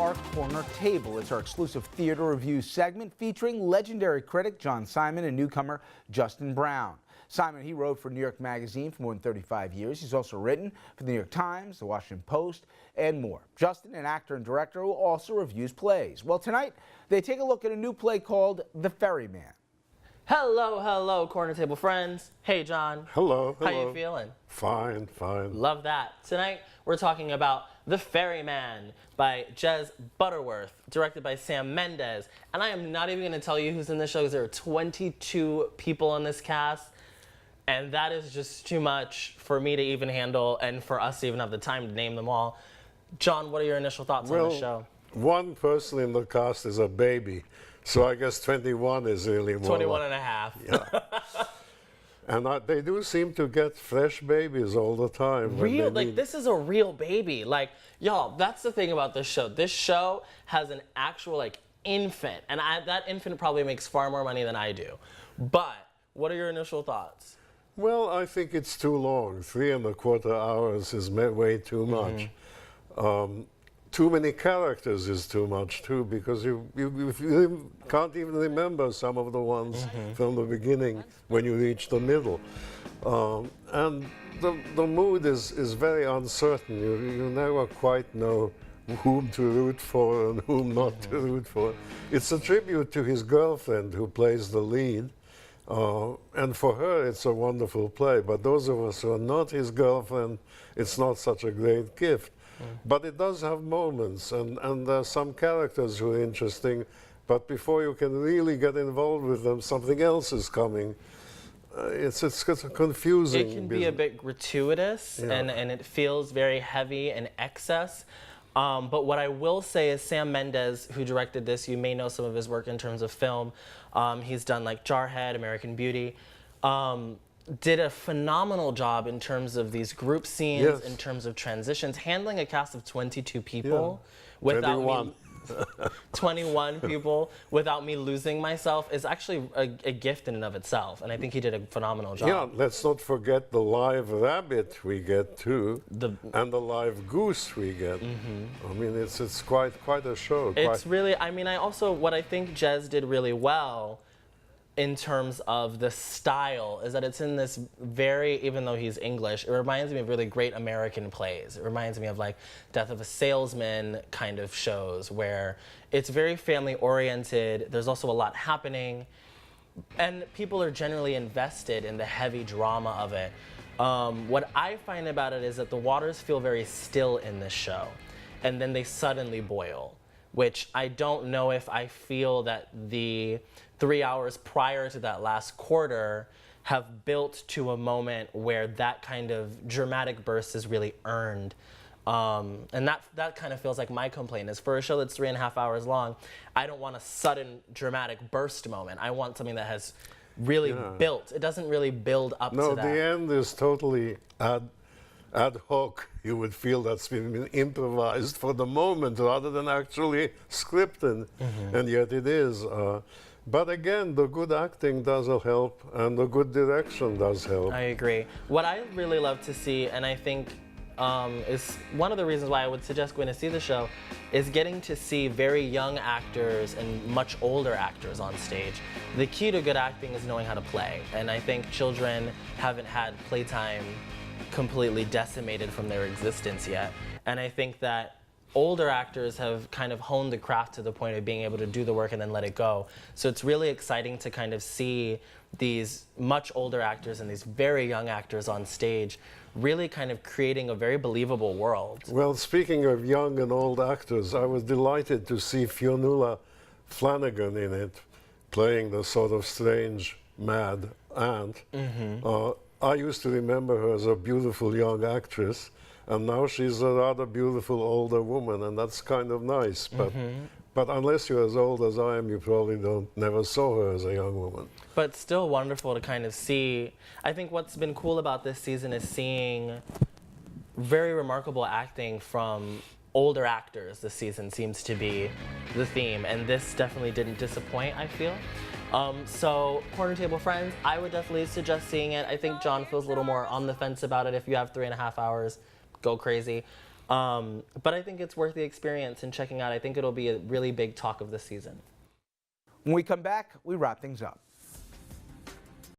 our Corner Table. It's our exclusive theater review segment featuring legendary critic John Simon and newcomer Justin Brown. Simon, he wrote for New York Magazine for more than 35 years. He's also written for the New York Times, the Washington Post, and more. Justin, an actor and director who also reviews plays. Well, tonight they take a look at a new play called The Ferryman. Hello, hello, Corner Table friends. Hey, John. Hello, hello. How you feeling? Fine, fine. Love that. Tonight, we're talking about The Ferryman by Jez Butterworth, directed by Sam Mendes. And I am not even going to tell you who's in this show because there are 22 people in this cast. And that is just too much for me to even handle and for us to even have the time to name them all. John, what are your initial thoughts on the show? One person in the cast is a baby. So I guess 21 is really more. 21 and a half. Yeah. And they do seem to get fresh babies all the time. Real, like this is a real baby. Like, y'all, that's the thing about this show. This show has an actual like infant, and that infant probably makes far more money than I do. But what are your initial thoughts? Well, I think it's too long. 3¼ hours is way too much. Too many characters is too much too, because you can't even remember some of the ones from the beginning when you reach the middle. And the mood is very uncertain. You never quite know whom to root for and whom not to root for. It's a tribute to his girlfriend who plays the lead. And for her, it's a wonderful play. But those of us who are not his girlfriend, it's not such a great gift. But it does have moments, and there are some characters who are interesting, but before you can really get involved with them, something else is coming. It's confusing. It can be a bit gratuitous, and it feels very heavy and excess. But what I will say is Sam Mendes, who directed this, you may know some of his work in terms of film. He's done like Jarhead, American Beauty. Did a phenomenal job in terms of these group scenes, in terms of transitions, handling a cast of 22 people without 21 people without me losing myself is actually a gift in and of itself, and I think he did a phenomenal job. Yeah, let's not forget the live rabbit we get too, and the live goose we get. I mean, it's quite a show. It's really, I mean, what I think Jez did really well in terms of the style is that it's in this very, even though he's English, it reminds me of really great American plays. It reminds me of like Death of a Salesman kind of shows where it's very family oriented. There's also a lot happening and people are generally invested in the heavy drama of it. What I find about it is that the waters feel very still in this show and then they suddenly boil, which I don't know if I feel that the 3 hours prior to that last quarter have built to a moment where that kind of dramatic burst is really earned. And that kind of feels like my complaint is for a show that's 3.5 hours long, I don't want a sudden dramatic burst moment. I want something that has really built. It doesn't really build up to that. No, the end is totally ad hoc. You would feel that's been improvised for the moment rather than actually scripted, and yet it is. But again, the good acting does help, and the good direction does help. I agree. What I really love to see, and I think is one of the reasons why I would suggest going to see the show, is getting to see very young actors and much older actors on stage. The key to good acting is knowing how to play, and I think children haven't had playtime completely decimated from their existence yet. And I think that older actors have kind of honed the craft to the point of being able to do the work and then let it go. So it's really exciting to kind of see these much older actors and these very young actors on stage really kind of creating a very believable world. Well, speaking of young and old actors, I was delighted to see Fionnuala Flanagan in it, playing the sort of strange, mad aunt. I used to remember her as a beautiful young actress, and now she's a rather beautiful older woman, and that's kind of nice. But unless you're as old as I am, you probably never saw her as a young woman. But still wonderful to kind of see. I think what's been cool about this season is seeing very remarkable acting from older actors. This season seems to be the theme, and this definitely didn't disappoint, I feel. So, Corner Table friends, I would definitely suggest seeing it. I think John feels a little more on the fence about it. If you have 3.5 hours, go crazy. But I think it's worth the experience and checking out. I think it'll be a really big talk of the season. When we come back, we wrap things up.